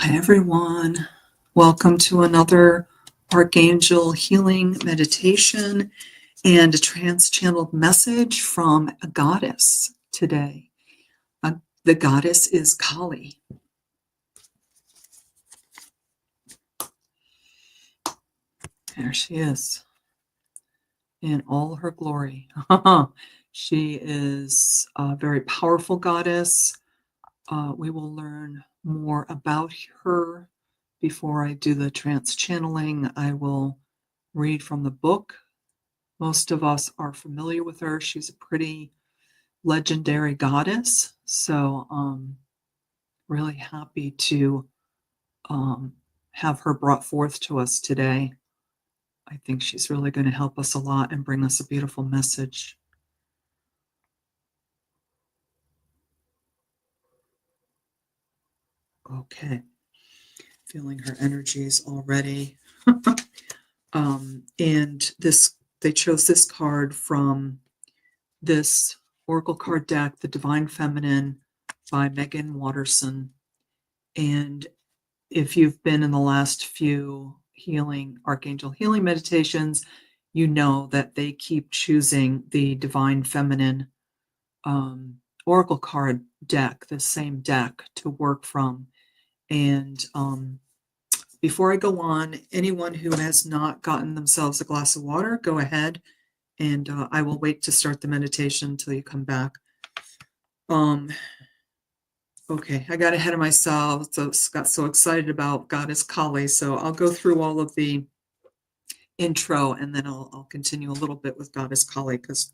Hi, everyone. Welcome to another Archangel healing meditation and a trans-channeled message from a goddess today. The goddess is Kali. There she is in all her glory. She is a very powerful goddess. We will learn more about her. Before I do the trance channeling, I will read from the book. Most of us are familiar with her. She's a pretty legendary goddess. So really happy to have her brought forth to us today. I think she's really going to help us a lot and bring us a beautiful message. Okay. Feeling her energies already. And they chose this card from this Oracle card deck, The Divine Feminine by Megan Watterson. And if you've been in the last few Archangel healing meditations, you know that they keep choosing the Divine Feminine Oracle card deck, the same deck to work from. And before I go on, anyone who has not gotten themselves a glass of water, go ahead, and I will wait to start the meditation until you come back. Okay, I got ahead of myself, so got so excited about Goddess Kali, so I'll go through all of the intro, and then I'll continue a little bit with Goddess Kali, because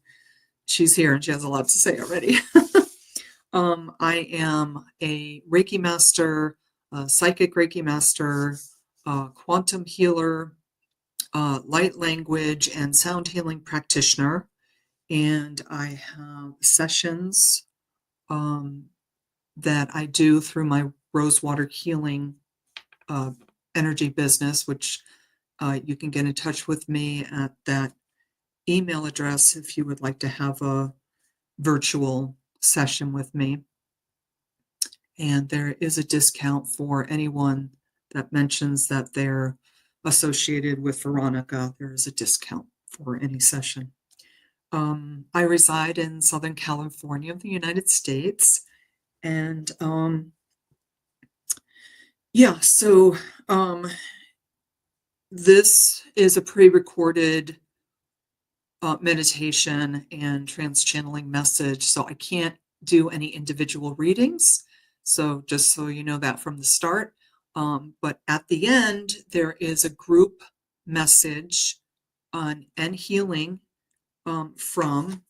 she's here and she has a lot to say already. I am a Reiki master, a psychic Reiki master, quantum healer, light language and sound healing practitioner, and I have sessions that I do through my Rosewater Healing energy business, which you can get in touch with me at that email address if you would like to have a virtual session with me. And there is a discount for anyone that mentions that they're associated with Veronica. There is a discount for any session. I reside in Southern California of the United States. And so this is a pre-recorded meditation and trans-channeling message, so I can't do any individual readings. So just so you know that from the start. But at the end, there is a group message on and healing from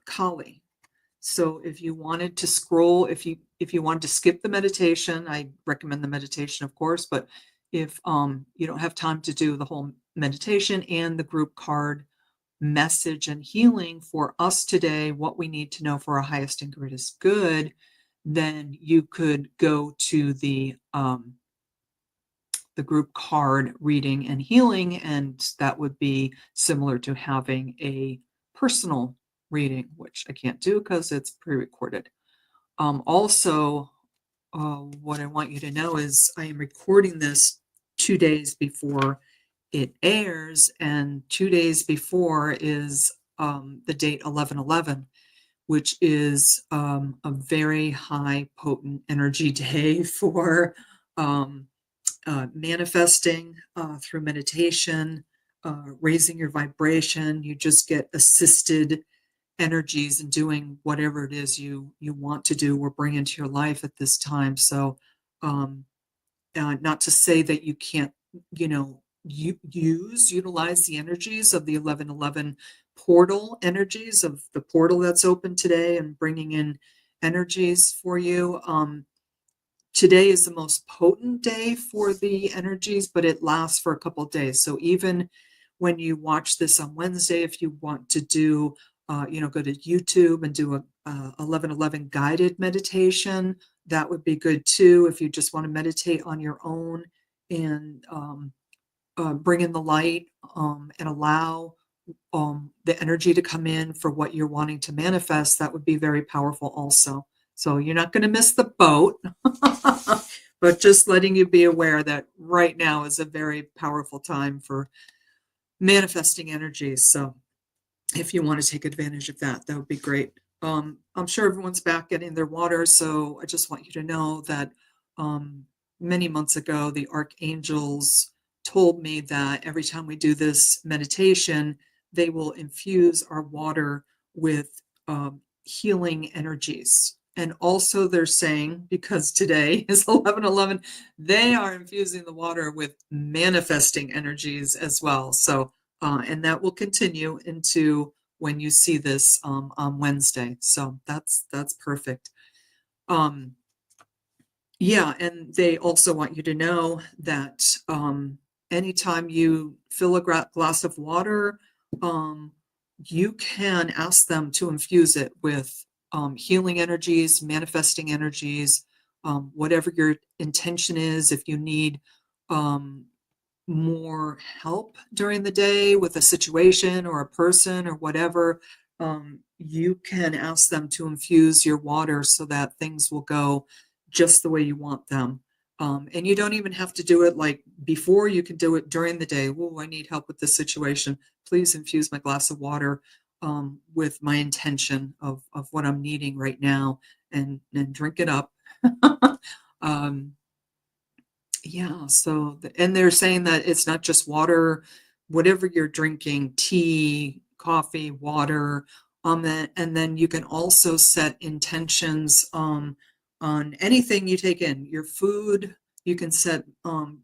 Kali. So if you wanted to scroll, if you wanted to skip the meditation, I recommend the meditation, of course, but if you don't have time to do the whole meditation and the group card message and healing for us today, what we need to know for our highest and greatest good, then you could go to the group card reading and healing, and that would be similar to having a personal reading, which I can't do because it's pre-recorded. Also, what I want you to know is I am recording this 2 days before it airs, and 2 days before is the date 11/11, which is a very high potent energy day for manifesting through meditation, raising your vibration. You just get assisted energies and doing whatever it is you want to do or bring into your life at this time. So not to say that you can't, utilize the energies of the 11/11 portal energies of the portal that's open today and bringing in energies for you. Today is the most potent day for the energies, but it lasts for a couple of days. So even when you watch this on Wednesday, if you want to do, go to YouTube and do a 11/11 guided meditation, that would be good too. If you just want to meditate on your own and bring in the light and allow the energy to come in for what you're wanting to manifest, that would be very powerful also. So you're not going to miss the boat. But just letting you be aware that right now is a very powerful time for manifesting energies. So if you want to take advantage of that, that would be great. I'm sure everyone's back getting their water, so I just want you to know that um, many months ago, the archangels told me that every time we do this meditation, they will infuse our water with healing energies. And also, they're saying, because today is 11/11, they are infusing the water with manifesting energies as well. So, and that will continue into when you see this on Wednesday. So that's perfect. Um, yeah, and they also want you to know that anytime you fill a glass of water, um, you can ask them to infuse it with healing energies, manifesting energies, whatever your intention is. If you need um, more help during the day with a situation or a person or whatever, you can ask them to infuse your water so that things will go just the way you want them. And you don't even have to do it like before, you can do it during the day. Oh, I need help with this situation. Please infuse my glass of water with my intention of what I'm needing right now, and drink it up. um, yeah, so and they're saying that it's not just water, whatever you're drinking, tea, coffee, water, and then you can also set intentions on anything you take in. Your food, you can set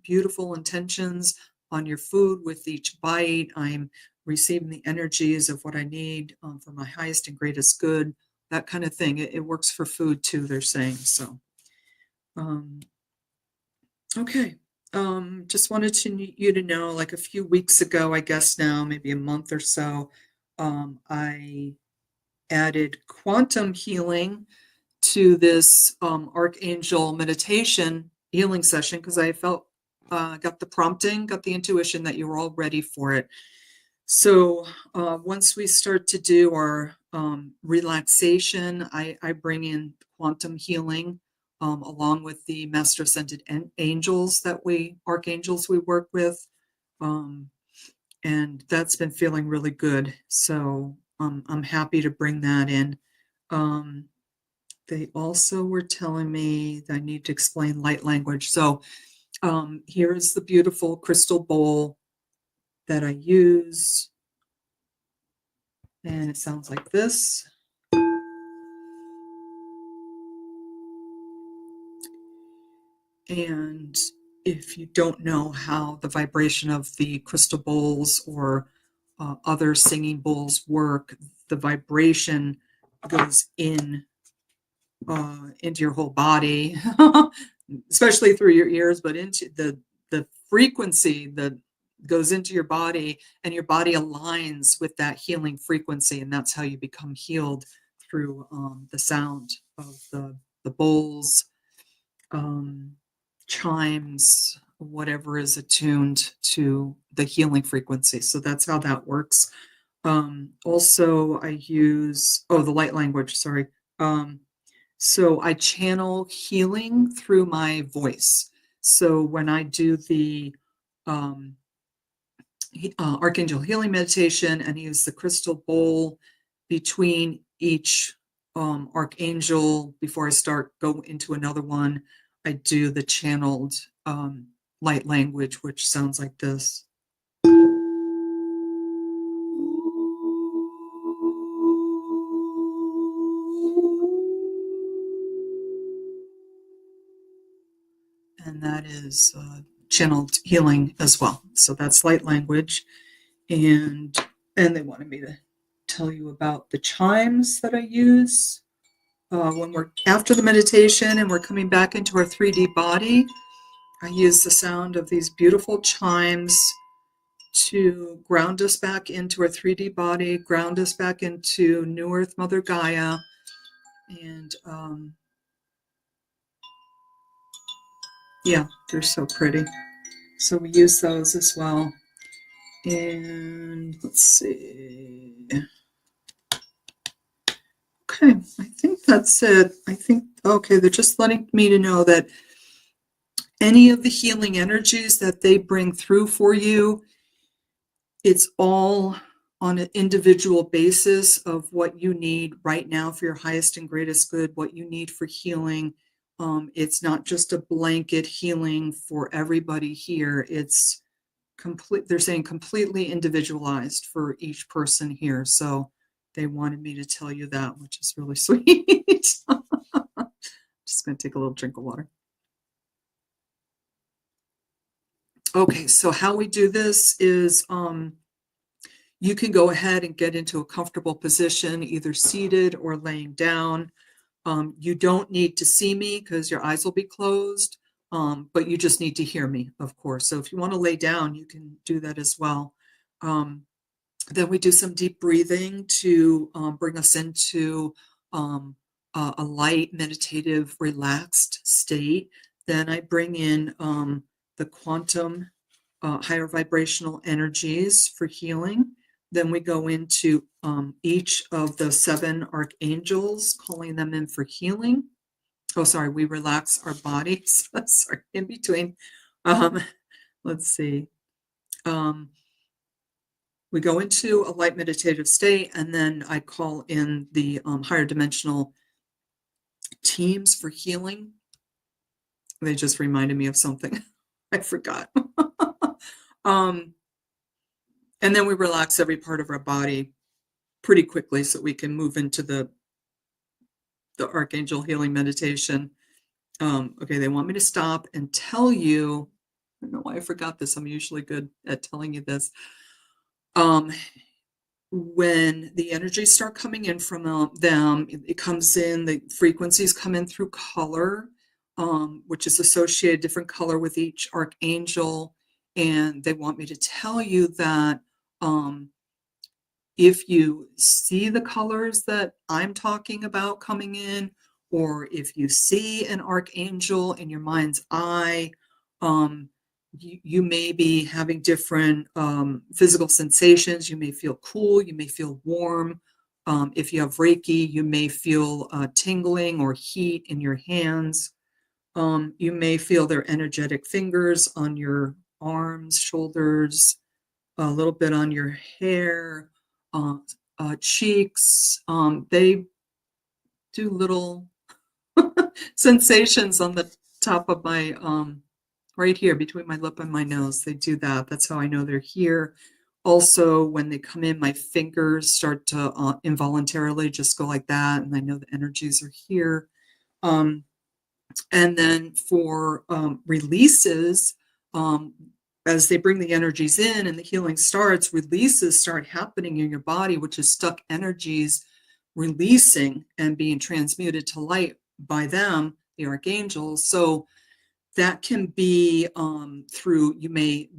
beautiful intentions on your food with each bite. I'm receiving the energies of what I need for my highest and greatest good, that kind of thing. It works for food too, they're saying. So, um, okay. Just wanted you to know, like a few weeks ago, I guess now, maybe a month or so, I added quantum healing to this Archangel meditation healing session because I felt got the prompting, got the intuition that you were all ready for it. So once we start to do our relaxation, I bring in quantum healing along with the master ascended angels archangels we work with. Um, and that's been feeling really good. So I'm happy to bring that in. Um, they also were telling me that I need to explain light language. So here's the beautiful crystal bowl that I use. And it sounds like this. And if you don't know how the vibration of the crystal bowls or other singing bowls work, the vibration goes into your whole body, especially through your ears, but into the frequency that goes into your body, and your body aligns with that healing frequency, and that's how you become healed through the sound of the bowls, chimes, whatever is attuned to the healing frequency. So that's how that works. Also, I use the light language. Sorry. So I channel healing through my voice. So when I do the Archangel healing meditation and use the crystal bowl between each archangel before I go into another one, I do the channeled light language, which sounds like this. And that is channeled healing as well. So that's light language. And they wanted me to tell you about the chimes that I use when we're after the meditation and we're coming back into our 3D body. I use the sound of these beautiful chimes to ground us back into our 3D body, ground us back into New Earth Mother Gaia. And yeah, they're so pretty. So we use those as well. And let's see. Okay, I think that's it. Okay, they're just letting me to know that any of the healing energies that they bring through for you, it's all on an individual basis of what you need right now for your highest and greatest good, what you need for healing. It's not just a blanket healing for everybody here. It's complete. They're saying completely individualized for each person here. So they wanted me to tell you that, which is really sweet. Just going to take a little drink of water. Okay, so how we do this is you can go ahead and get into a comfortable position, either seated or laying down. You don't need to see me because your eyes will be closed, but you just need to hear me, of course. So if you want to lay down, you can do that as well. Then we do some deep breathing to bring us into a light, meditative, relaxed state. Then I bring in the quantum higher vibrational energies for healing. Then we go into each of the 7 archangels, calling them in for healing. Oh, sorry, we relax our bodies. Sorry, in between. Let's see. We go into a light meditative state, and then I call in the higher dimensional teams for healing. They just reminded me of something I forgot. And then we relax every part of our body pretty quickly so we can move into the Archangel healing meditation. Okay, they want me to stop and tell you, I don't know why I forgot this. I'm usually good at telling you this. When the energies start coming in from them, it comes in, the frequencies come in through color, which is associated different color with each archangel. And they want me to tell you that if you see the colors that I'm talking about coming in, or if you see an archangel in your mind's eye, you may be having different physical sensations. You may feel cool, you may feel warm. If you have Reiki, you may feel tingling or heat in your hands. You may feel their energetic fingers on your arms, shoulders, a little bit on your hair, cheeks. They do little sensations on the top of my, right here between my lip and my nose. They do that. That's how I know they're here. Also, when they come in, my fingers start to involuntarily just go like that, and I know the energies are here. And then for releases, as they bring the energies in and the healing starts, releases start happening in your body, which is stuck energies releasing and being transmuted to light by them, the archangels. So that can be through, you may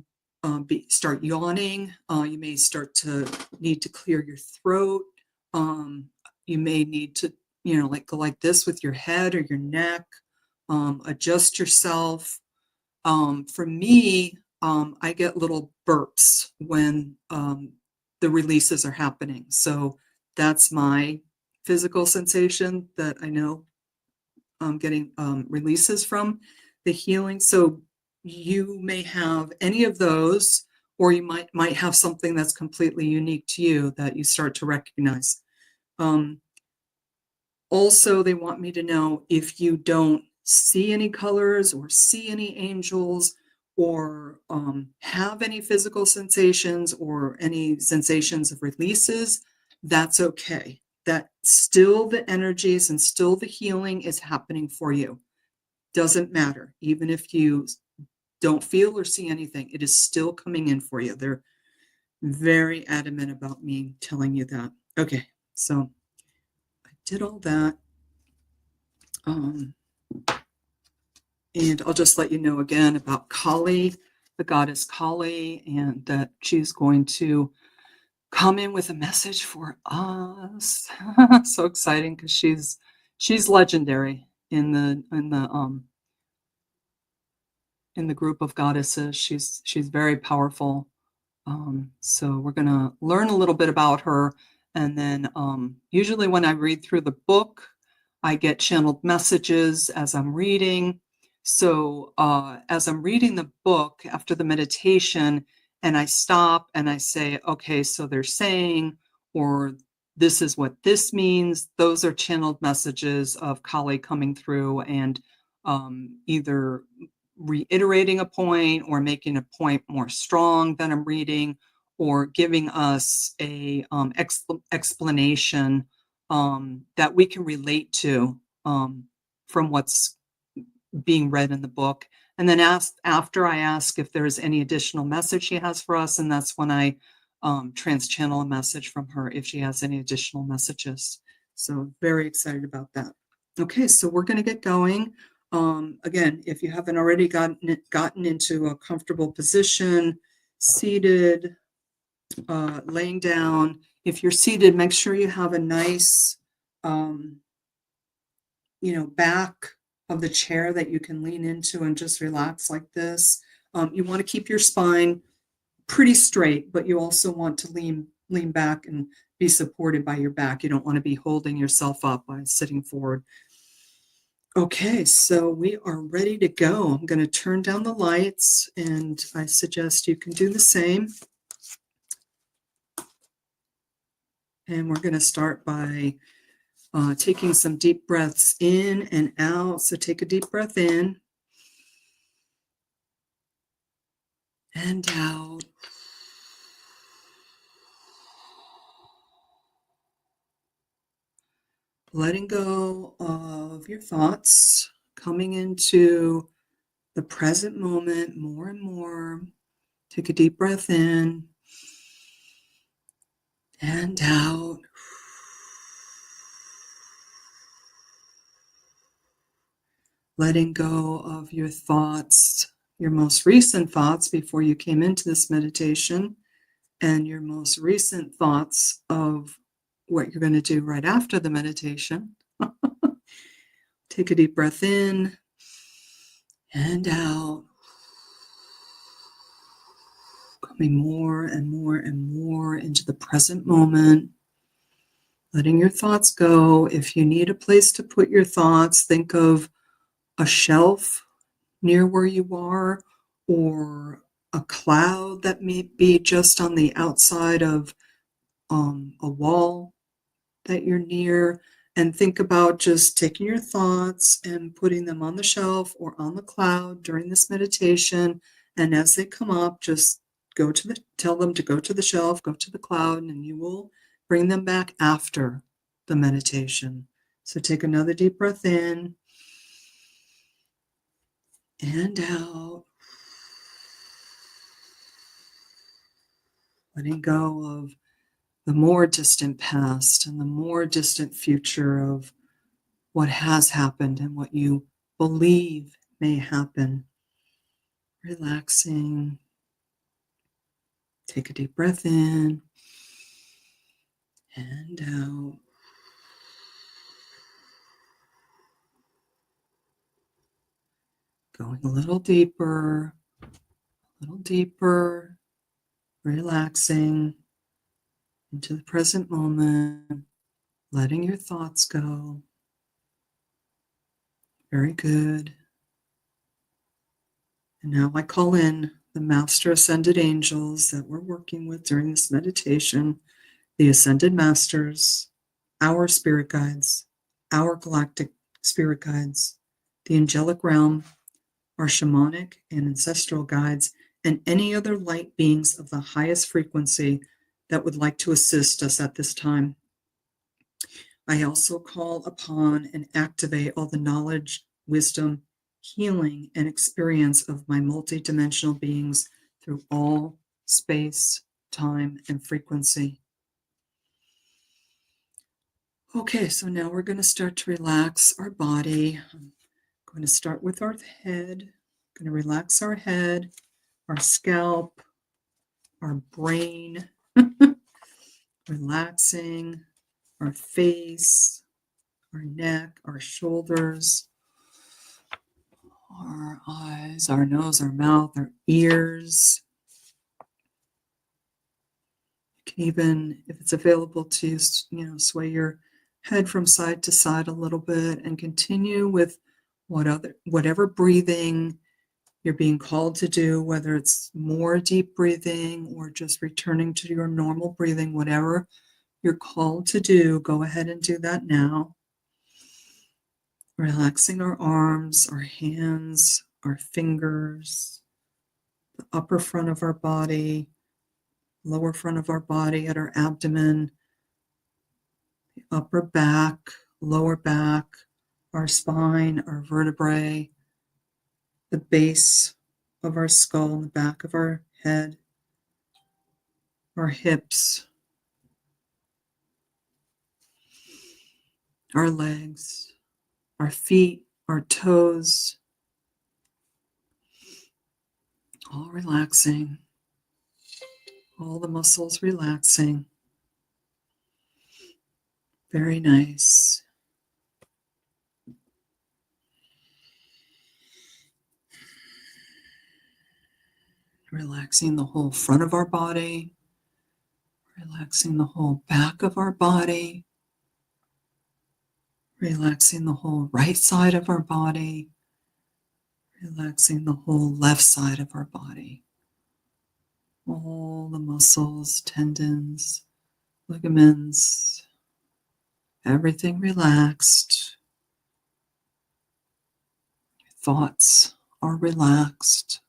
start yawning, you may start to need to clear your throat, you may need to, like go like this with your head or your neck, adjust yourself. For me, I get little burps when the releases are happening. So that's my physical sensation that I know I'm getting releases from the healing. So you may have any of those, or you might have something that's completely unique to you that you start to recognize. Also, they want me to know if you don't see any colors or see any angels or have any physical sensations or any sensations of releases, that's okay. That still the energies and still the healing is happening for you. Doesn't matter. Even if you don't feel or see anything, it is still coming in for you. They're very adamant about me telling you that. Okay, so I did all that. And I'll just let you know again about Kali, the goddess Kali, and that she's going to come in with a message for us. So exciting because she's legendary in the group of goddesses. She's very powerful. So we're gonna learn a little bit about her, and then usually when I read through the book, I get channeled messages as I'm reading. So as I'm reading the book after the meditation, and I stop and I say, okay, so they're saying, or this is what this means, those are channeled messages of Kali coming through and either reiterating a point or making a point more strong than I'm reading, or giving us a explanation that we can relate to from what's being read in the book. And then after I ask if there's any additional message she has for us, and that's when I trans-channel a message from her if she has any additional messages. So very excited about that. Okay, so we're going to get going. Again, if you haven't already gotten into a comfortable position, seated, laying down. If you're seated, make sure you have a nice, back of the chair that you can lean into and just relax like this. You want to keep your spine pretty straight, but you also want to lean back and be supported by your back. You don't want to be holding yourself up by sitting forward. Okay, so we are ready to go. I'm going to turn down the lights, and I suggest you can do the same. And we're going to start by taking some deep breaths in and out. So take a deep breath in and out. Letting go of your thoughts, coming into the present moment more and more. Take a deep breath in and out. Letting go of your thoughts, your most recent thoughts before you came into this meditation, and your most recent thoughts of what you're going to do right after the meditation. Take a deep breath in and out. Coming more and more and more into the present moment. Letting your thoughts go. If you need a place to put your thoughts, think of a shelf near where you are, or a cloud that may be just on the outside of a wall that you're near, and think about just taking your thoughts and putting them on the shelf or on the cloud during this meditation. And as they come up, just tell them to go to the shelf, go to the cloud, and you will bring them back after the meditation. So take another deep breath in and out. Letting go of the more distant past and the more distant future of what has happened and what you believe may happen. Relaxing. Take a deep breath in and out. Going a little deeper, relaxing into the present moment, letting your thoughts go. Very good. And now I call in the Master Ascended Angels that we're working with during this meditation, the Ascended Masters, our spirit guides, our galactic spirit guides, the angelic realm, our shamanic and ancestral guides, and any other light beings of the highest frequency that would like to assist us at this time. I also call upon and activate all the knowledge, wisdom, healing, and experience of my multidimensional beings through all space, time, and frequency. Okay, so now we're going to start to relax our body. I'm going to start with our head. I'm going to relax our head, our scalp, our brain, relaxing our face, our neck, our shoulders, our eyes, our nose, our mouth, our ears. You can even, if it's available to you, sway your head from side to side a little bit and continue with whatever breathing you're being called to do, whether it's more deep breathing or just returning to your normal breathing, whatever you're called to do, go ahead and do that now. Relaxing our arms, our hands, our fingers, the upper front of our body, lower front of our body at our abdomen, the upper back, lower back, our spine, our vertebrae, the base of our skull, the back of our head, our hips, our legs, our feet, our toes, all relaxing, all the muscles relaxing. Very nice. Relaxing the whole front of our body, relaxing the whole back of our body, relaxing the whole right side of our body, relaxing the whole left side of our body. All the muscles, tendons, ligaments, everything relaxed. Thoughts are relaxed.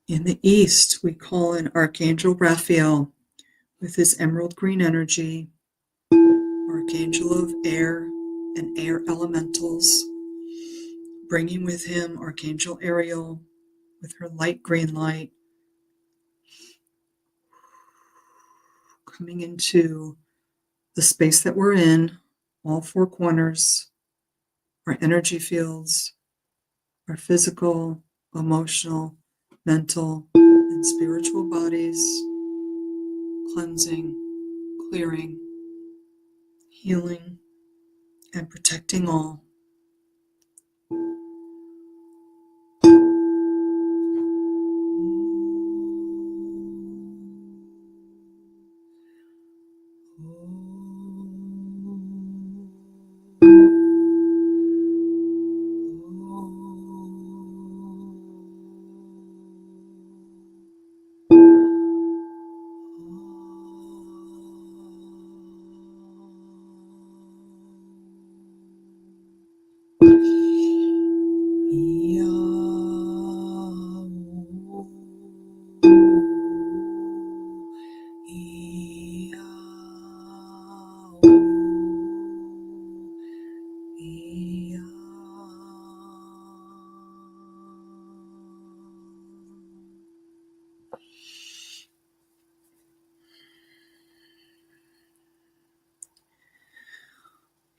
In the east, we call in Archangel Raphael with his emerald green energy, Archangel of air and air elementals, bringing with him Archangel Ariel with her light green light, coming into the space that we're in, all four corners, our energy fields, our physical, emotional, mental, and spiritual bodies, cleansing, clearing, healing, and protecting all.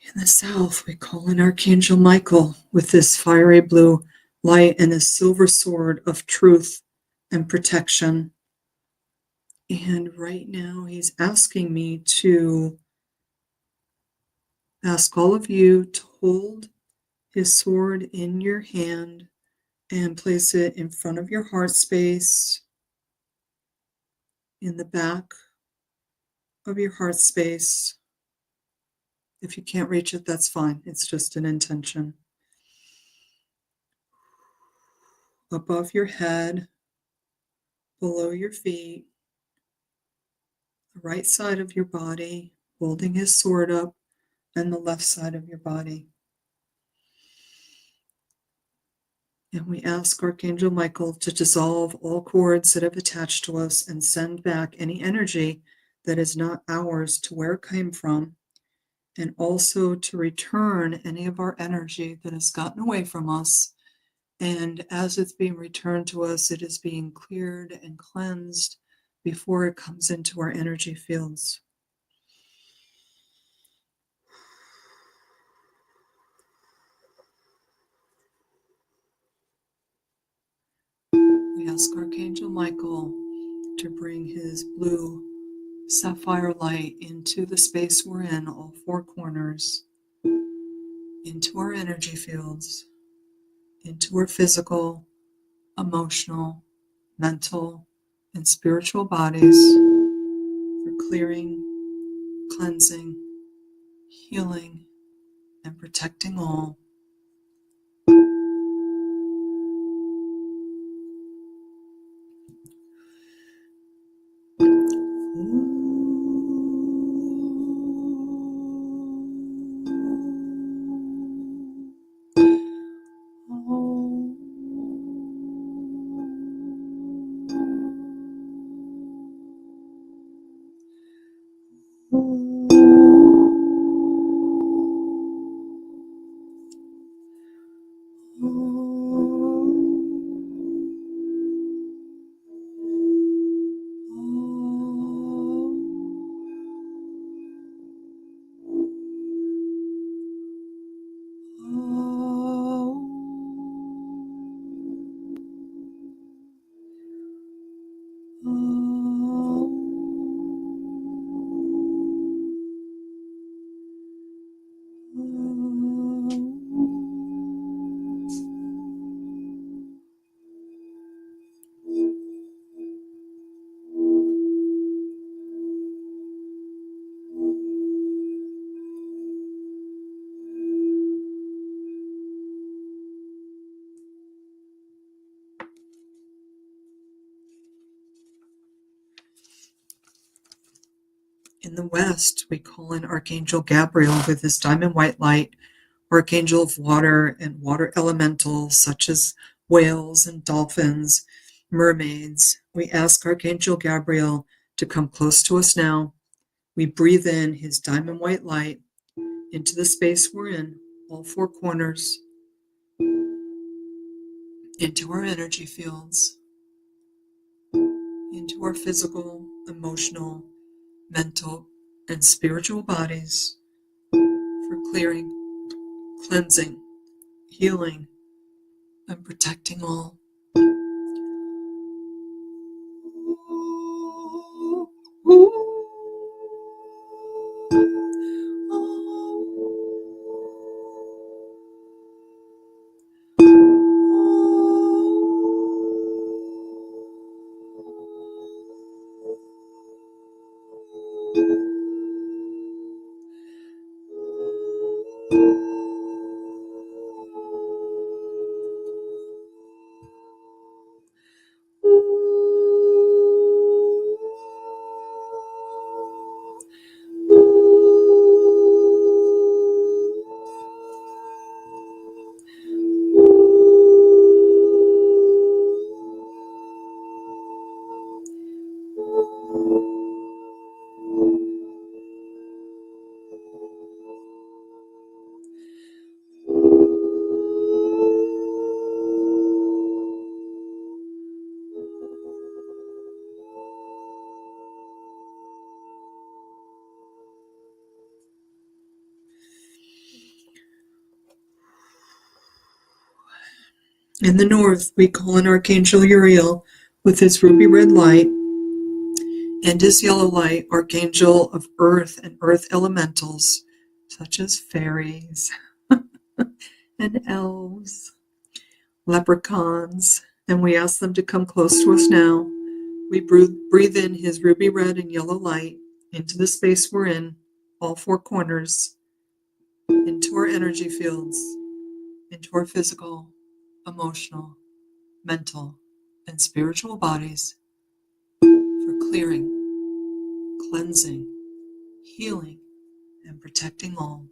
In the south, we call in Archangel Michael with this fiery blue light and his silver sword of truth and protection. And right now, he's asking me to ask all of you to hold his sword in your hand and place it in front of your heart space, in the back of your heart space. If you can't reach it, that's fine. It's just an intention. Above your head, below your feet, the right side of your body, holding his sword up, and the left side of your body. And we ask Archangel Michael to dissolve all cords that have attached to us and send back any energy that is not ours to where it came from, and also to return any of our energy that has gotten away from us. And as it's being returned to us, it is being cleared and cleansed before it comes into our energy fields. We ask Archangel Michael to bring his blue sapphire light into the space we're in, all four corners, into our energy fields, into our physical, emotional, mental, and spiritual bodies for clearing, cleansing, healing, and protecting all. In the west, we call in Archangel Gabriel with his diamond white light, Archangel of water and water elementals such as whales and dolphins, mermaids. We ask Archangel Gabriel to come close to us now. We breathe in his diamond white light into the space we're in, all four corners, into our energy fields, into our physical, emotional, mental, and spiritual bodies for clearing, cleansing, healing, and protecting all. In the north, we call in Archangel Uriel with his ruby red light and his yellow light, Archangel of earth and earth elementals, such as fairies and elves, leprechauns, and we ask them to come close to us now. We breathe in his ruby red and yellow light into the space we're in, all four corners, into our energy fields, into our physical, emotional, mental, and spiritual bodies for clearing, cleansing, healing, and protecting all.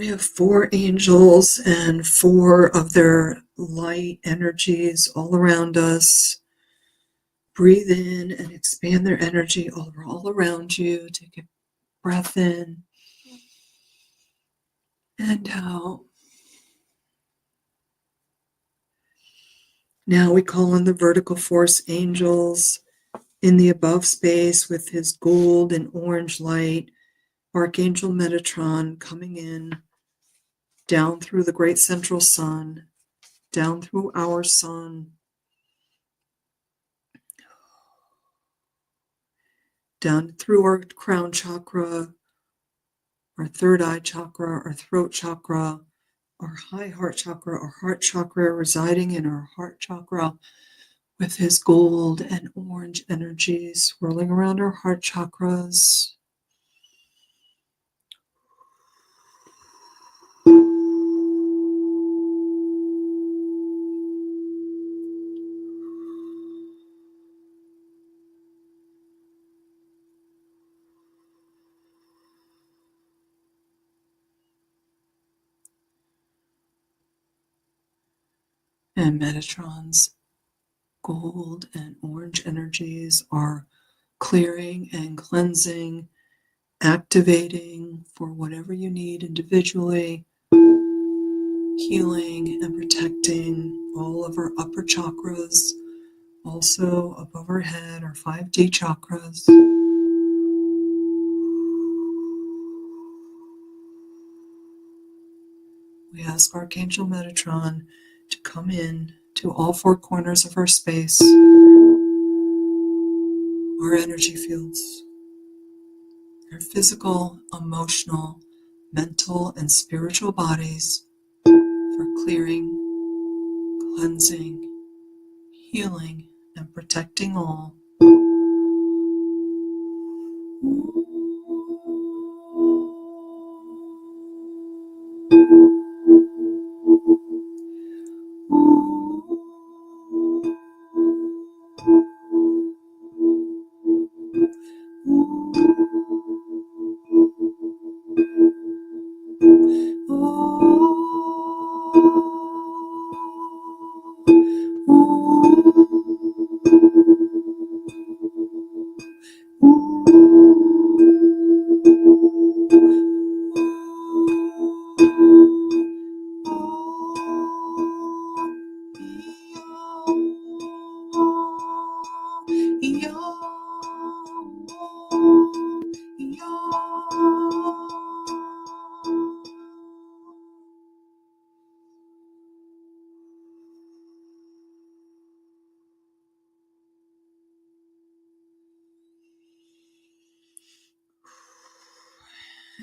we have 4 angels and 4 of their light energies all around us. Breathe in and expand their energy all around you. Take a breath in and out. Now we call in the vertical force angels in the above space with his gold and orange light. Archangel Metatron coming in down through the great central sun, down through our sun, down through our crown chakra, our third eye chakra, our throat chakra, our high heart chakra residing in our heart chakra with his gold and orange energies swirling around our heart chakras. And Metatron's gold and orange energies are clearing and cleansing, activating for whatever you need individually, healing and protecting all of our upper chakras, also above our head, our 5D chakras. We ask Archangel Metatron to come in to all 4 corners of our space, our energy fields, our physical, emotional, mental, and spiritual bodies for clearing, cleansing, healing, and protecting all.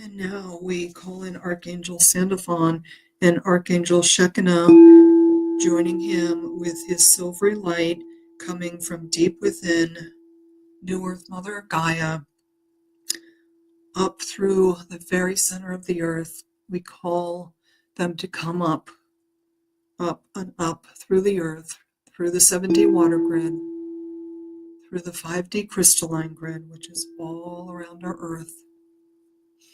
And now we call in Archangel Sandalphon and Archangel Shekinah, joining him with his silvery light coming from deep within New Earth Mother Gaia, up through the very center of the earth. We call them to come up and up through the earth, through the 7D water grid, through the 5D crystalline grid, which is all around our earth,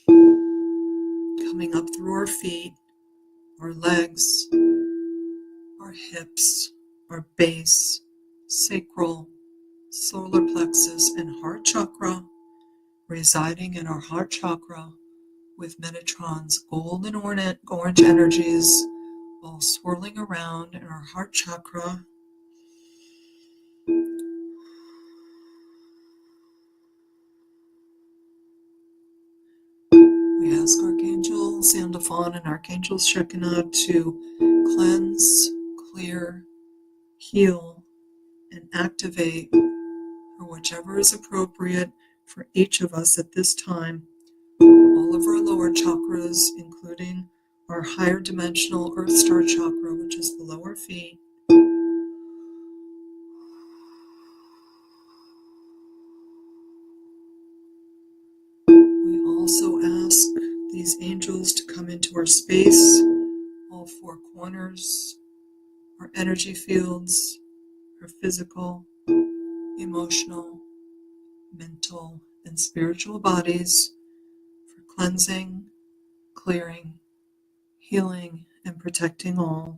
coming up through our feet, our legs, our hips, our base, sacral, solar plexus, and heart chakra, residing in our heart chakra with Metatron's gold and orange energies all swirling around in our heart chakra. We ask Archangel Sandalphon and Archangel Shekinah to cleanse, clear, heal, and activate for whichever is appropriate for each of us at this time. All of our lower chakras, including our higher dimensional Earth Star chakra, which is the lower feet. We also ask these angels to come into our space, all 4 corners, our energy fields, our physical, emotional, mental, and spiritual bodies for cleansing, clearing, healing and protecting all.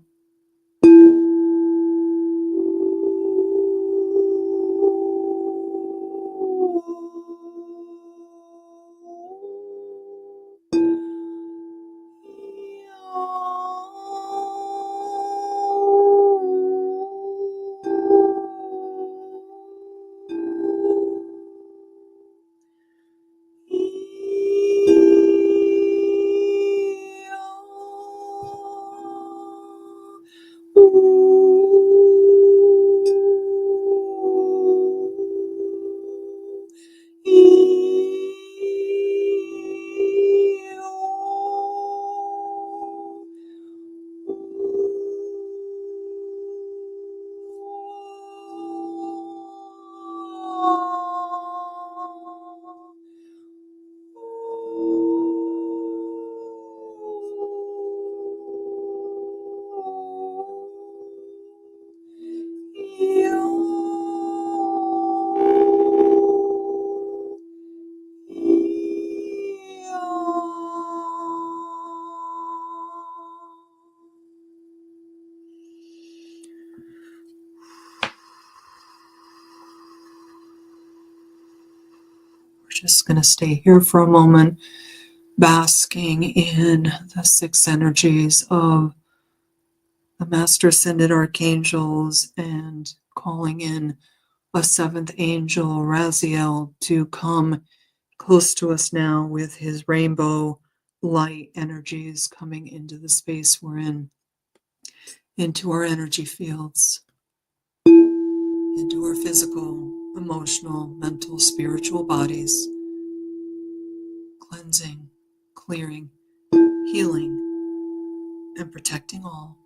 Just going to stay here for a moment, basking in the 6 energies of the Master Ascended Archangels and calling in a 7th angel, Raziel, to come close to us now with his rainbow light energies coming into the space we're in, into our energy fields, into our physical, emotional, mental, spiritual bodies. Cleansing, clearing, healing, and protecting all.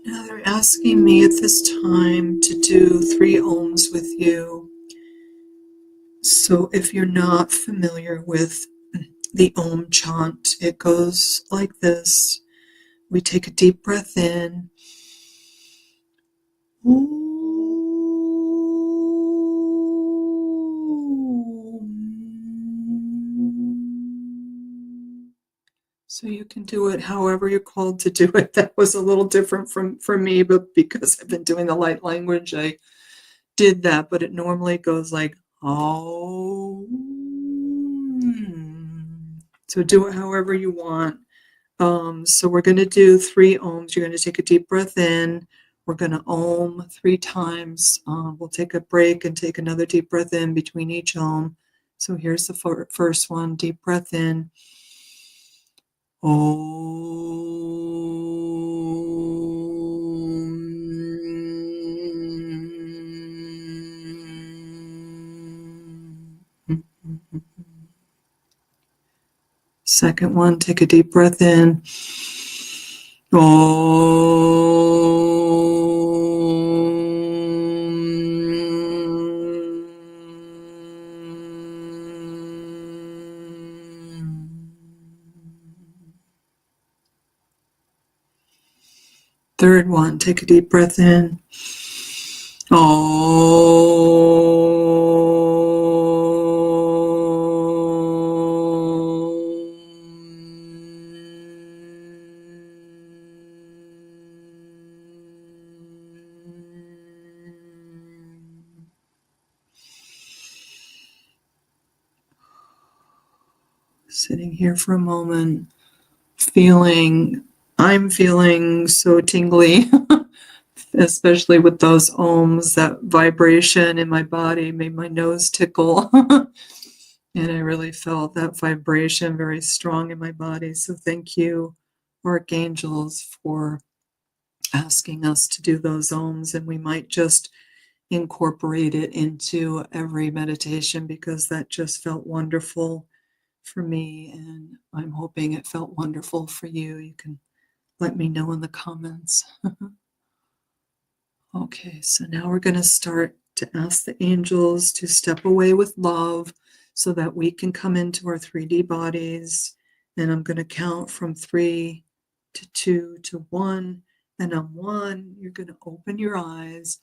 Now they're asking me at this time to do 3 ohms with you. So if you're not familiar with the Om chant, it goes like this. We take a deep breath in. So you can do it however you're called to do it. That was a little different for me, but because I've been doing the light language, I did that. But it normally goes like, oh. So do it however you want. So we're going to do 3 ohms. You're going to take a deep breath in. We're going to ohm 3 times. We'll take a break and take another deep breath in between each ohm. So here's the first one. Deep breath in. Second one, take a deep breath in. Third one, take a deep breath in. Sitting here for a moment, I'm feeling so tingly, especially with those ohms. That vibration in my body made my nose tickle. And I really felt that vibration very strong in my body. So thank you, archangels, for asking us to do those ohms. And we might just incorporate it into every meditation because that just felt wonderful for me. And I'm hoping it felt wonderful for you. You can let me know in the comments. Okay, so now we're going to start to ask the angels to step away with love so that we can come into our 3D bodies. And I'm going to count from 3 to 2 to 1. And on 1, you're going to open your eyes.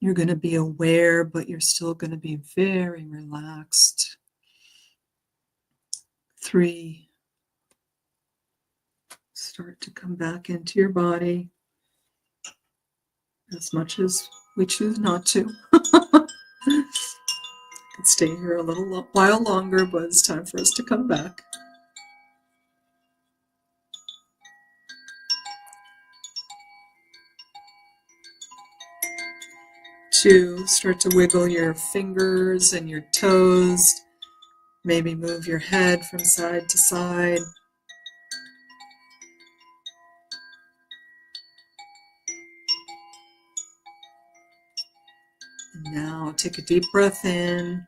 You're going to be aware, but you're still going to be very relaxed. 3, start to come back into your body as much as we choose not to. Could stay here a little while longer, but it's time for us to come back. 2, start to wiggle your fingers and your toes. Maybe move your head from side to side. And now take a deep breath in.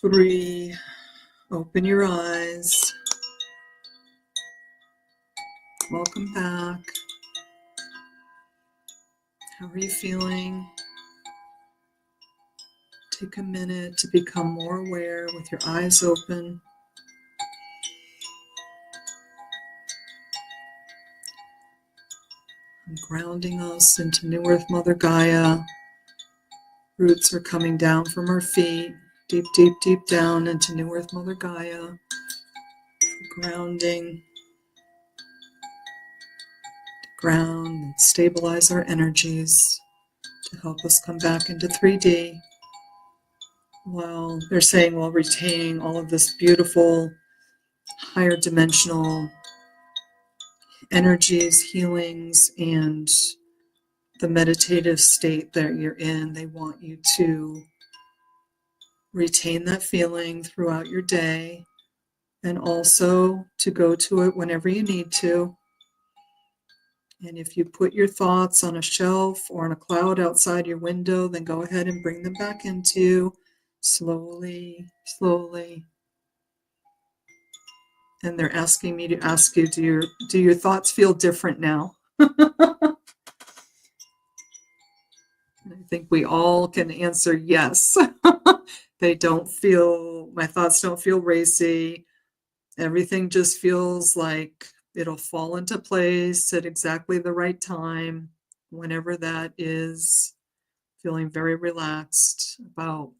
3, open your eyes. Welcome back. How are you feeling? Take a minute to become more aware with your eyes open. And grounding us into New Earth Mother Gaia. Roots are coming down from our feet, deep, deep, deep down into New Earth Mother Gaia. Grounding. Ground and stabilize our energies to help us come back into 3D. While they're saying while retaining all of this beautiful, higher dimensional energies, healings, and the meditative state that you're in, they want you to retain that feeling throughout your day and also to go to it whenever you need to. And if you put your thoughts on a shelf or on a cloud outside your window, then go ahead and bring them back into you slowly, slowly. And they're asking me to ask you, do your thoughts feel different now? I think we all can answer yes. My thoughts don't feel racy. Everything just feels like it'll fall into place at exactly the right time, whenever that is. Feeling very relaxed about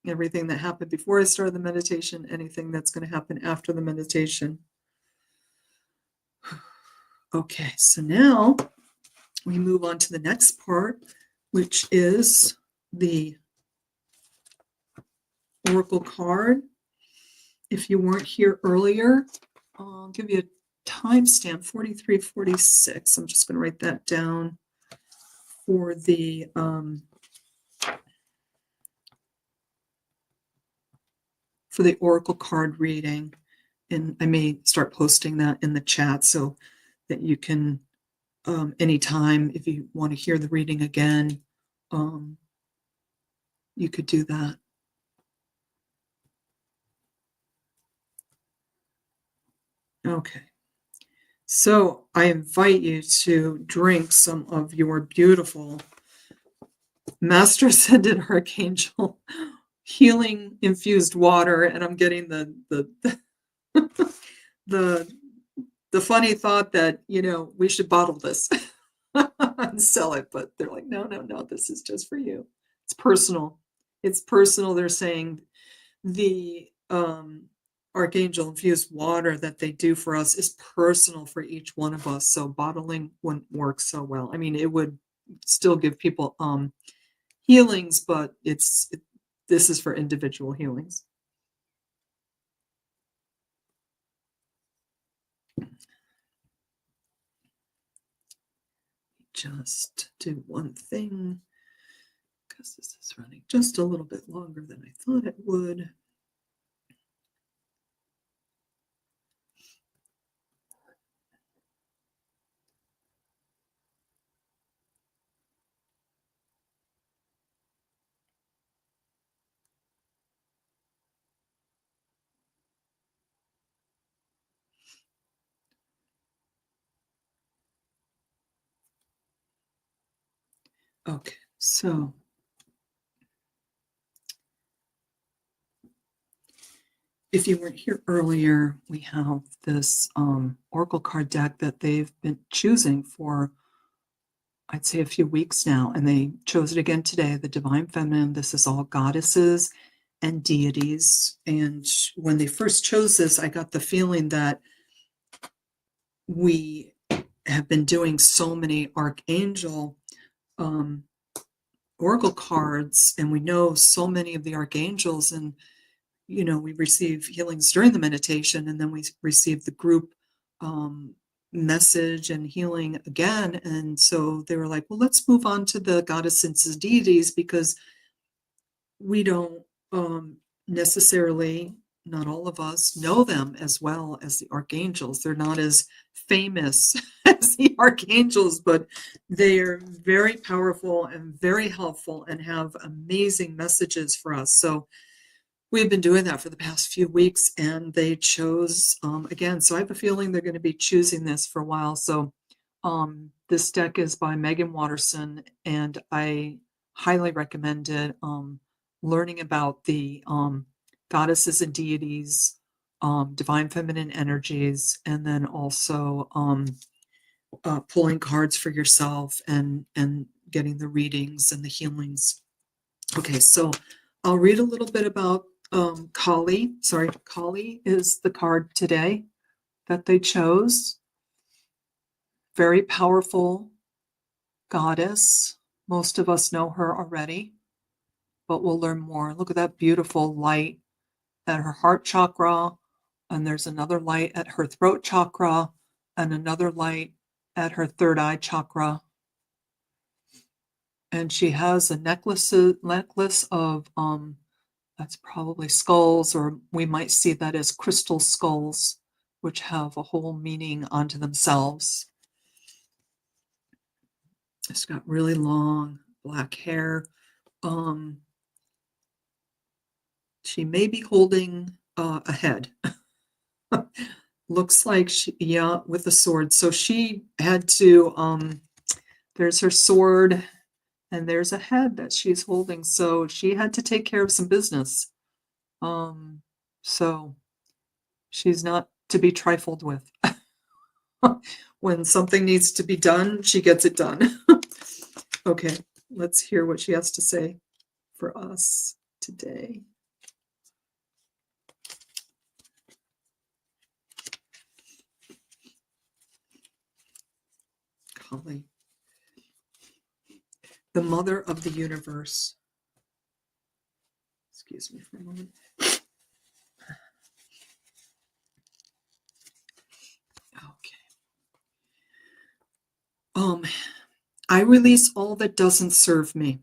everything that happened before I started the meditation, anything that's going to happen after the meditation. Okay, so now we move on to the next part, which is the Oracle card. If you weren't here earlier, I'll give you a timestamp, 4346. I'm just going to write that down for the Oracle card reading. And I may start posting that in the chat so that you can, anytime, if you want to hear the reading again, you could do that. Okay. So I invite you to drink some of your beautiful Master Ascended Archangel healing infused water, and I'm getting the funny thought that we should bottle this and sell it, but they're like, no, this is just for you. It's personal. They're saying the Archangel infused water that they do for us is personal for each one of us. So bottling wouldn't work so well. I mean, it would still give people healings, but this is for individual healings. Just do one thing. because this is running just a little bit longer than I thought it would. Okay, so if you weren't here earlier, we have this Oracle card deck that they've been choosing for, I'd say, a few weeks now, and they chose it again today, the Divine Feminine. This is all goddesses and deities. And when they first chose this, I got the feeling that we have been doing so many Archangel Oracle cards, and we know so many of the archangels, and we receive healings during the meditation, and then we receive the group message and healing again. And so they were like, well, let's move on to the goddesses and deities, because we don't necessarily, not all of us, know them as well as the archangels. They're not as famous as the archangels, but they are very powerful and very helpful and have amazing messages for us. So we've been doing that for the past few weeks, and they chose again. So I have a feeling they're going to be choosing this for a while. So this deck is by Megan Watterson, and I highly recommend it. Learning about the goddesses and deities, divine feminine energies, and then also pulling cards for yourself and getting the readings and the healings. Okay, so I'll read a little bit about Kali. Sorry, Kali is the card today that they chose. Very powerful goddess. Most of us know her already, but we'll learn more. Look at that beautiful light at her heart chakra, and there's another light at her throat chakra, and another light at her third eye chakra. And she has a necklace of that's probably skulls, or we might see that as crystal skulls, which have a whole meaning unto themselves. It's got really long black hair. She may be holding a head. Looks like with a sword. So she had to, there's her sword, and there's a head that she's holding. So she had to take care of some business. So she's not to be trifled with. When something needs to be done, she gets it done. Okay, let's hear what she has to say for us today. Kali, the mother of the universe. Excuse me for a moment. Okay. I release all that doesn't serve me.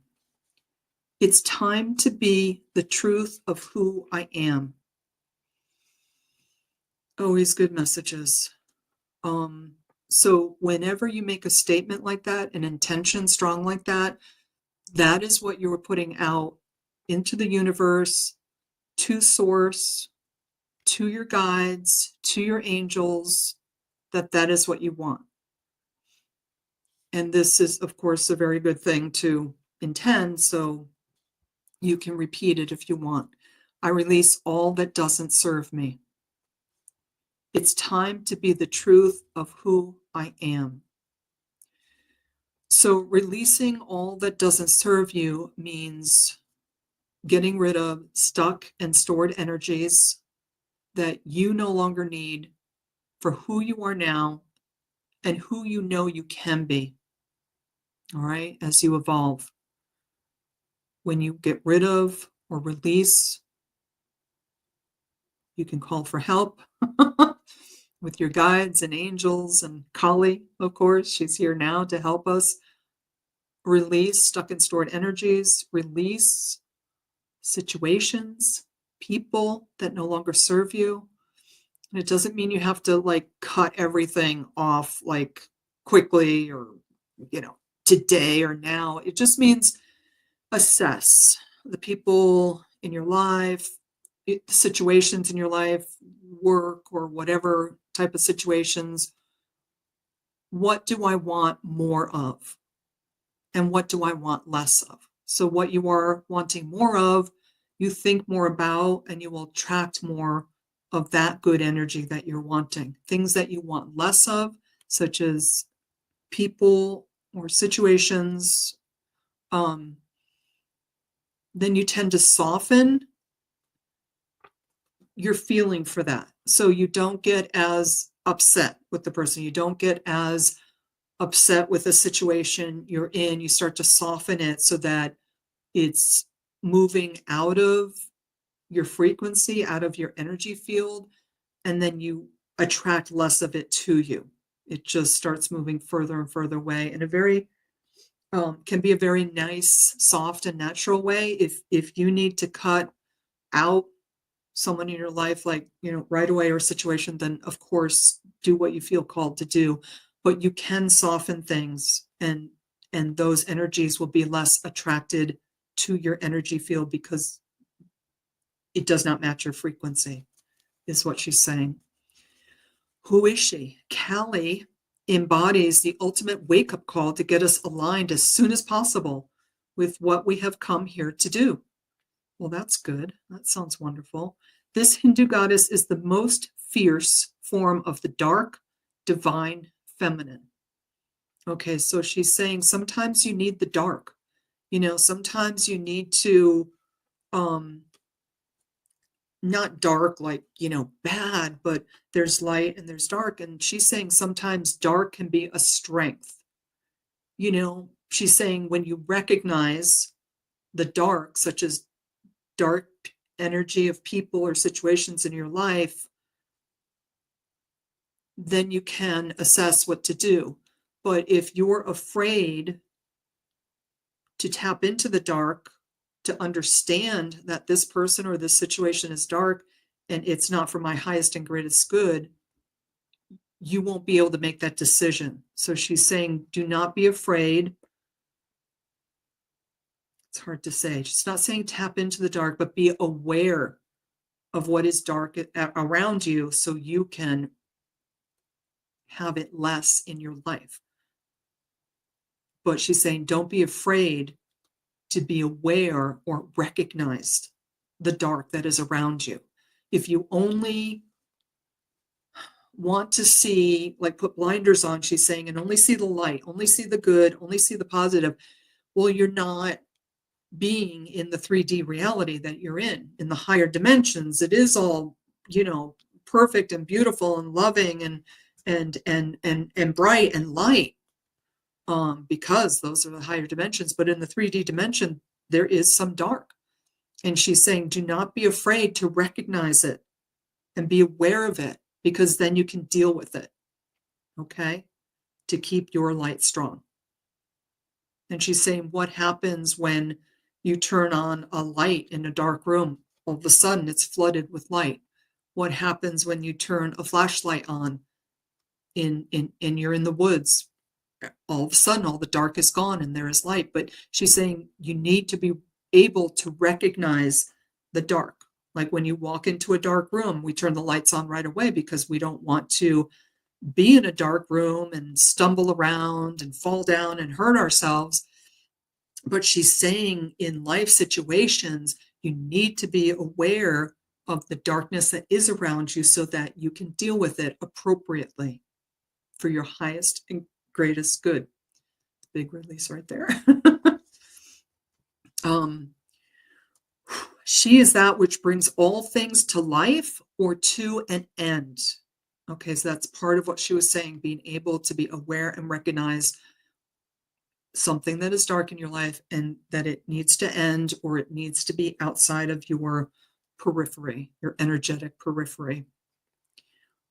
It's time to be the truth of who I am. Always good messages. So whenever you make a statement like that, an intention strong like that, that is what you are putting out into the universe, to source, to your guides, to your angels, that is what you want. And this is, of course, a very good thing to intend, so you can repeat it if you want. I release all that doesn't serve me. It's time to be the truth of who I am. So releasing all that doesn't serve you means getting rid of stuck and stored energies that you no longer need for who you are now and who you know you can be. All right, as you evolve. When you get rid of or release, you can call for help with your guides and angels and Kali, of course. She's here now to help us release stuck and stored energies, release situations, people that no longer serve you. And it doesn't mean you have to like cut everything off like quickly or, you know, today or now. It just means assess the people in your life, the situations in your life, work or whatever type of situations. What do I want more of? And what do I want less of? So what you are wanting more of, you think more about, and you will attract more of that good energy that you're wanting. Things that you want less of, such as people or situations, then you tend to soften your feeling for that. So you don't get as upset with the person. You don't get as upset with the situation you're in. You start to soften it so that it's moving out of your frequency, out of your energy field, and then you attract less of it to you. It just starts moving further and further away in a very can be a very nice, soft, and natural way. If you need to cut out someone in your life, like, you know, right away, or a situation, then of course do what you feel called to do. But you can soften things, and those energies will be less attracted to your energy field because it does not match your frequency, is what she's saying. Who is she? Callie embodies the ultimate wake-up call to get us aligned as soon as possible with what we have come here to do. Well, that's good. That sounds wonderful. This Hindu goddess is the most fierce form of the dark, divine feminine. Okay, so she's saying sometimes you need the dark. You know, sometimes you need to not dark like, you know, bad, but there's light and there's dark. And she's saying sometimes dark can be a strength. You know, she's saying when you recognize the dark, such as dark energy of people or situations in your life, then you can assess what to do. But if you're afraid to tap into the dark, to understand that this person or this situation is dark and it's not for my highest and greatest good, you won't be able to make that decision. So she's saying, do not be afraid. It's hard to say. She's not saying tap into the dark, but be aware of what is dark around you so you can have it less in your life. But she's saying, don't be afraid to be aware or recognize the dark that is around you. If you only want to see, like put blinders on, she's saying, and only see the light, only see the good, only see the positive, well, you're not being in the 3D reality that you're in the higher dimensions. It is all, you know, perfect and beautiful and loving and bright and light. Because those are the higher dimensions. But in the 3D dimension, there is some dark. And she's saying, do not be afraid to recognize it and be aware of it, because then you can deal with it, okay, to keep your light strong. And she's saying, what happens when you turn on a light in a dark room? All of a sudden, it's flooded with light. What happens when you turn a flashlight on and you're in the woods? All of a sudden, all the dark is gone and there is light. But she's saying you need to be able to recognize the dark. Like when you walk into a dark room, we turn the lights on right away because we don't want to be in a dark room and stumble around and fall down and hurt ourselves. But she's saying in life situations, you need to be aware of the darkness that is around you so that you can deal with it appropriately for your highest and greatest good. Big release right there. She is that which brings all things to life or to an end. Okay, so that's part of what she was saying, being able to be aware and recognize something that is dark in your life and that it needs to end or it needs to be outside of your periphery, your energetic periphery.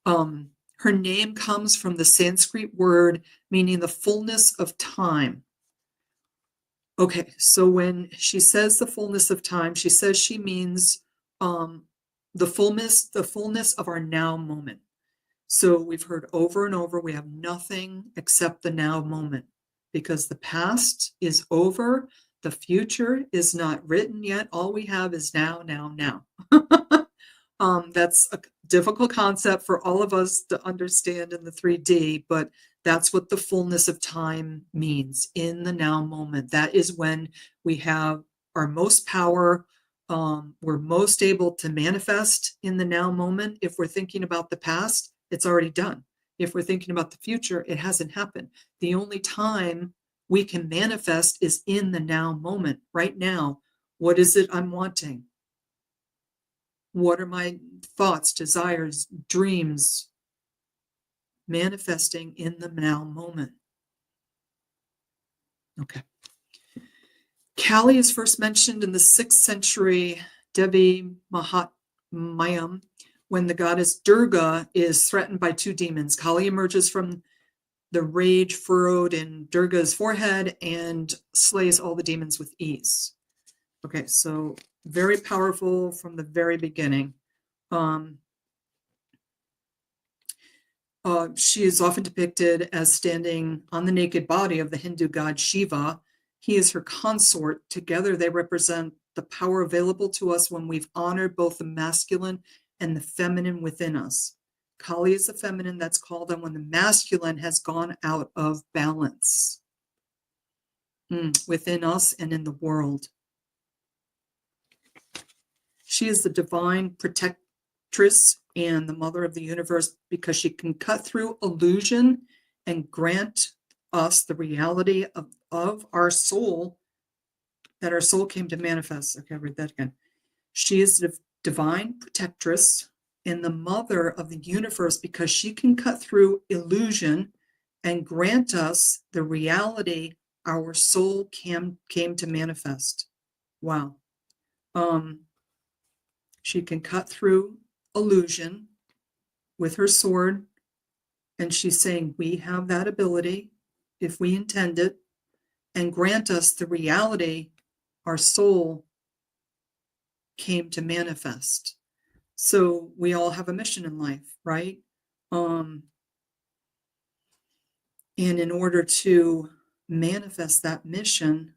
Her name comes from the Sanskrit word meaning the fullness of time. Okay, so when she says the fullness of time, she says she means um, the fullness of our now moment. So we've heard over and over, we have nothing except the now moment because the past is over. The future is not written yet. All we have is now, now, now. That's a difficult concept for all of us to understand in the 3D, but that's what the fullness of time means in the now moment. That is when we have our most power. We're most able to manifest in the now moment. If we're thinking about the past, it's already done. If we're thinking about the future, it hasn't happened. The only time we can manifest is in the now moment, right now. What is it I'm wanting? What are my thoughts, desires, dreams manifesting in the now moment? Okay. Kali is first mentioned in the 6th century Devi Mahatmayam when the goddess Durga is threatened by two demons. Kali emerges from the rage furrowed in Durga's forehead and slays all the demons with ease. Okay, so very powerful from the very beginning. She is often depicted as standing on the naked body of the Hindu god Shiva. He is her consort. Together, they represent the power available to us when we've honored both the masculine and the feminine within us. Kali is the feminine that's called on when the masculine has gone out of balance within us and in the world. She is the divine protectress and the mother of the universe because she can cut through illusion and grant us the reality of our soul, that our soul came to manifest. Okay, I'll read that again. She is the divine protectress and the mother of the universe because she can cut through illusion and grant us the reality our soul came to manifest. Wow. She can cut through illusion with her sword, and she's saying we have that ability if we intend it, and grant us the reality our soul came to manifest. So we all have a mission in life, right? And in order to manifest that mission,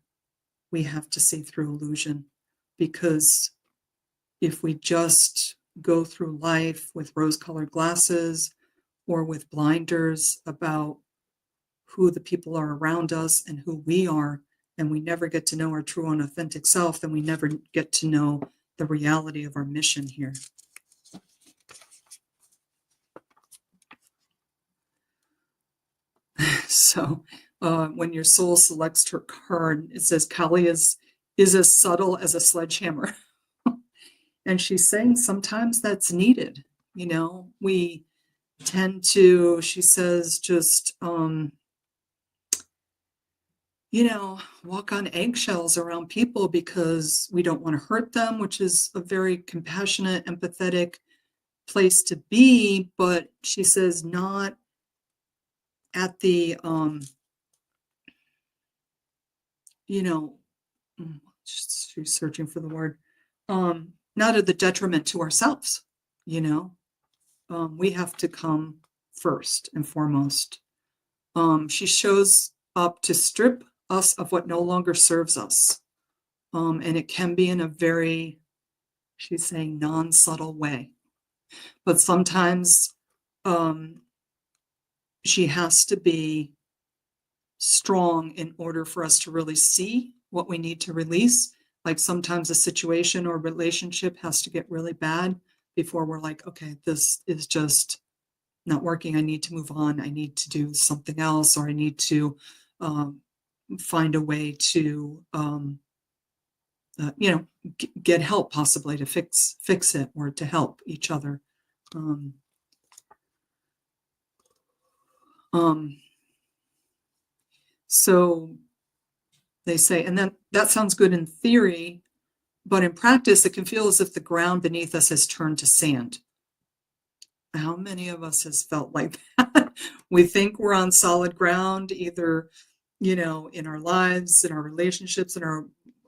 we have to see through illusion, because if we just go through life with rose-colored glasses or with blinders about who the people are around us and who we are, and we never get to know our true and authentic self, then we never get to know the reality of our mission here. So when your soul selects her card, it says Kali is as subtle as a sledgehammer. And she's saying sometimes that's needed. You know, we tend to, she says, just, walk on eggshells around people because we don't want to hurt them, which is a very compassionate, empathetic place to be. But she says not at the, she's searching for the word, not at the detriment to ourselves, we have to come first and foremost. She shows up to strip us of what no longer serves us. And it can be in a very, she's saying, non-subtle way. But sometimes she has to be strong in order for us to really see what we need to release. Like sometimes a situation or relationship has to get really bad before we're like, okay, this is just not working. I need to move on. I need to do something else, or I need to find a way to, get help possibly to fix it or to help each other. So they say, and then that sounds good in theory, but in practice, it can feel as if the ground beneath us has turned to sand. How many of us has felt like that? We think we're on solid ground, either in our lives, in our relationships, in our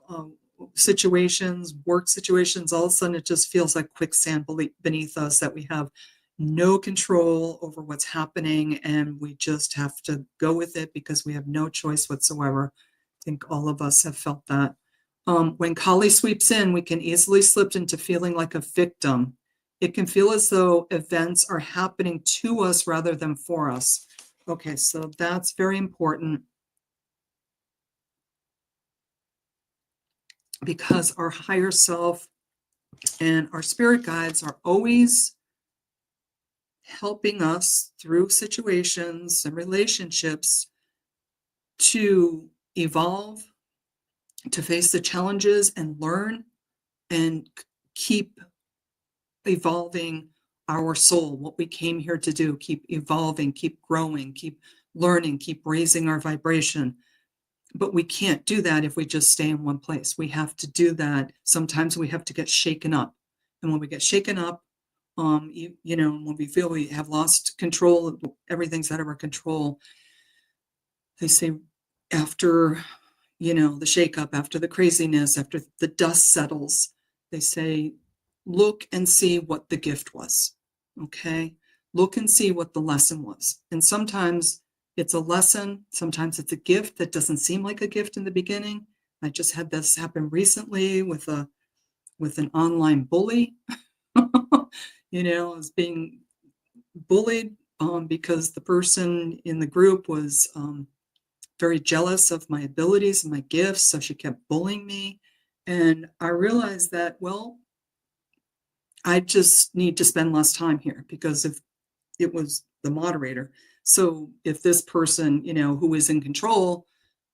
um, situations, work situations, all of a sudden it just feels like quicksand beneath us, that we have no control over what's happening and we just have to go with it because we have no choice whatsoever. I think all of us have felt that. When Kali sweeps in, we can easily slip into feeling like a victim. It can feel as though events are happening to us rather than for us. Okay, so that's very important, because our higher self and our spirit guides are always helping us through situations and relationships to evolve, to face the challenges and learn and keep evolving our soul, what we came here to do, keep evolving, keep growing, keep learning, keep raising our vibration. But we can't do that if we just stay in one place. We have to do that. Sometimes we have to get shaken up. And when we get shaken up, when we feel we have lost control, everything's out of our control, they say after, the shakeup, after the craziness, after the dust settles, they say, look and see what the gift was. Okay? Look and see what the lesson was. And sometimes it's a lesson. Sometimes it's a gift that doesn't seem like a gift in the beginning. I just had this happen recently with an online bully. I was being bullied because the person in the group was very jealous of my abilities and my gifts, so she kept bullying me. And I realized that, well, I just need to spend less time here, because if it was the moderator. So if this person, who is in control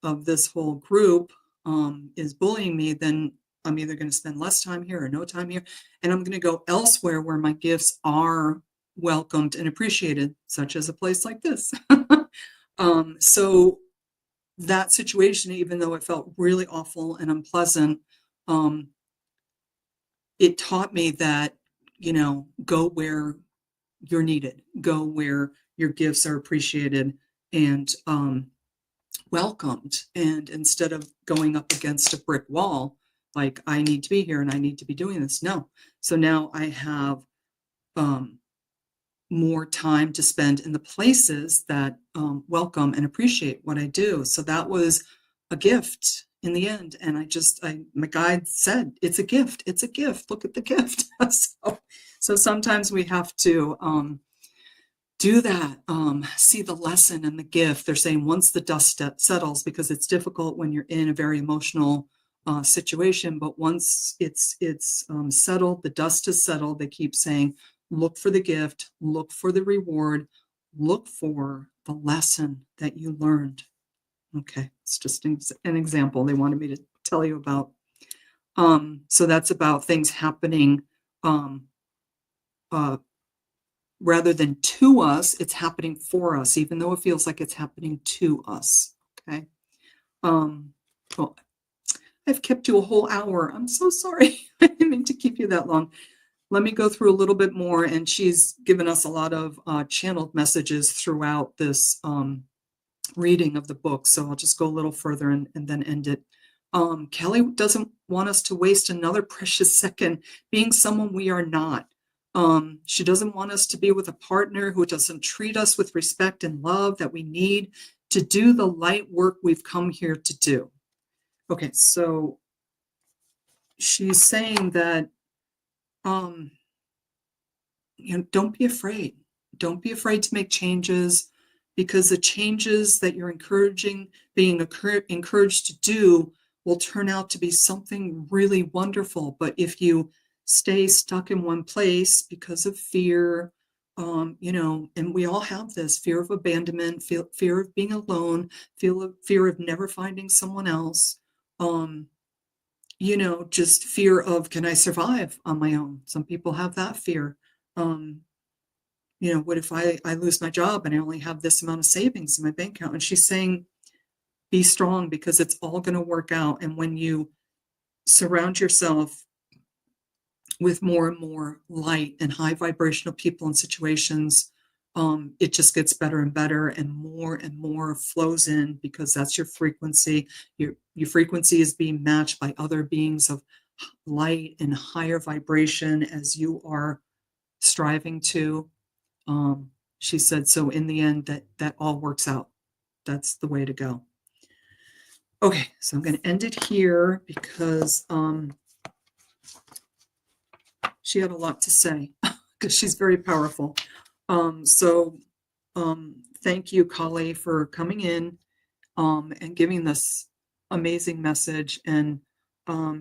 of this whole group is bullying me, then I'm either going to spend less time here or no time here. And I'm going to go elsewhere where my gifts are welcomed and appreciated, such as a place like this. So that situation, even though it felt really awful and unpleasant, it taught me that, go where you're needed, go where your gifts are appreciated and welcomed. And instead of going up against a brick wall, like, I need to be here and I need to be doing this. No. So now I have more time to spend in the places that welcome and appreciate what I do. So that was a gift in the end. And my guide said, it's a gift. It's a gift. Look at the gift. So sometimes we have to do that, see the lesson and the gift. They're saying once the dust settles, because it's difficult when you're in a very emotional situation, but once it's settled, the dust is settled, they keep saying, look for the gift, look for the reward, look for the lesson that you learned. Okay, it's just an example they wanted me to tell you about. So that's about things happening rather than to us, it's happening for us, even though it feels like it's happening to us. Okay. Well, I've kept you a whole hour. I'm so sorry. I didn't mean to keep you that long. Let me go through a little bit more. And she's given us a lot of channeled messages throughout this reading of the book. So I'll just go a little further and then end it. Kelly doesn't want us to waste another precious second being someone we are not. She doesn't want us to be with a partner who doesn't treat us with respect and love that we need to do the light work we've come here to do. Okay, so she's saying that, don't be afraid. Don't be afraid to make changes, because the changes that you're being encouraged to do will turn out to be something really wonderful. But if you stay stuck in one place because of fear, and we all have this fear of abandonment, fear of being alone, fear of never finding someone else, just fear of, can I survive on my own? Some people have that fear. What if I lose my job and I only have this amount of savings in my bank account? And she's saying, be strong, because it's all going to work out. And when you surround yourself with more and more light and high vibrational people and situations, it just gets better and better, and more flows in, because that's your frequency. Your frequency is being matched by other beings of light and higher vibration as you are striving to. She said, so in the end, that all works out. That's the way to go. Okay, so I'm going to end it here because she had a lot to say because she's very powerful. Thank you, Kali, for coming in and giving this amazing message. And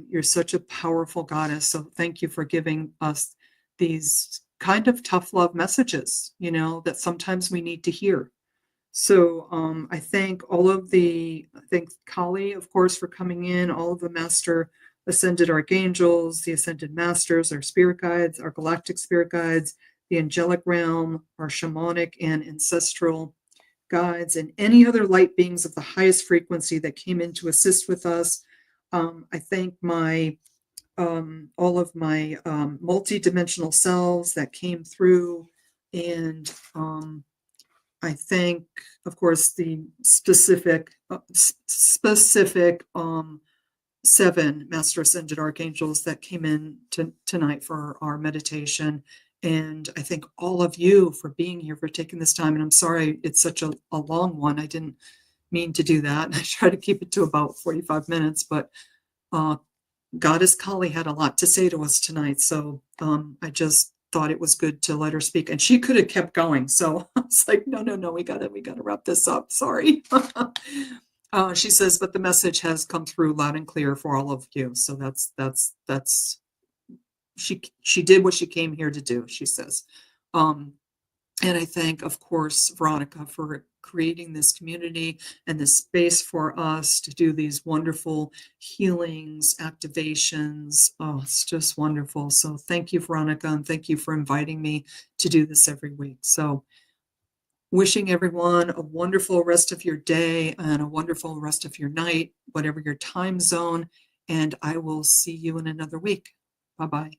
you're such a powerful goddess. So thank you for giving us these kind of tough love messages, that sometimes we need to hear. So I thank Kali, of course, for coming in, all of the Master Ascended Archangels, the Ascended Masters, our spirit guides, our galactic spirit guides, the angelic realm, our shamanic and ancestral guides, and any other light beings of the highest frequency that came in to assist with us. I thank all of my multi-dimensional selves that came through, and I thank, of course, the specific 7 Master Ascended Archangels that came in tonight for our meditation. And I thank all of you for being here, for taking this time. And I'm sorry it's such a long one. I didn't mean to do that. I try to keep it to about 45 minutes, but Goddess Kali had a lot to say to us tonight. So I just thought it was good to let her speak. And she could have kept going. So I was like, no, we gotta wrap this up. Sorry. She says, but the message has come through loud and clear for all of you. So that's she did what she came here to do, she says. And I thank, of course, Veronica for creating this community and this space for us to do these wonderful healings, activations. Oh, it's just wonderful. So thank you, Veronica, and thank you for inviting me to do this every week. So wishing everyone a wonderful rest of your day and a wonderful rest of your night, whatever your time zone. And I will see you in another week. Bye-bye.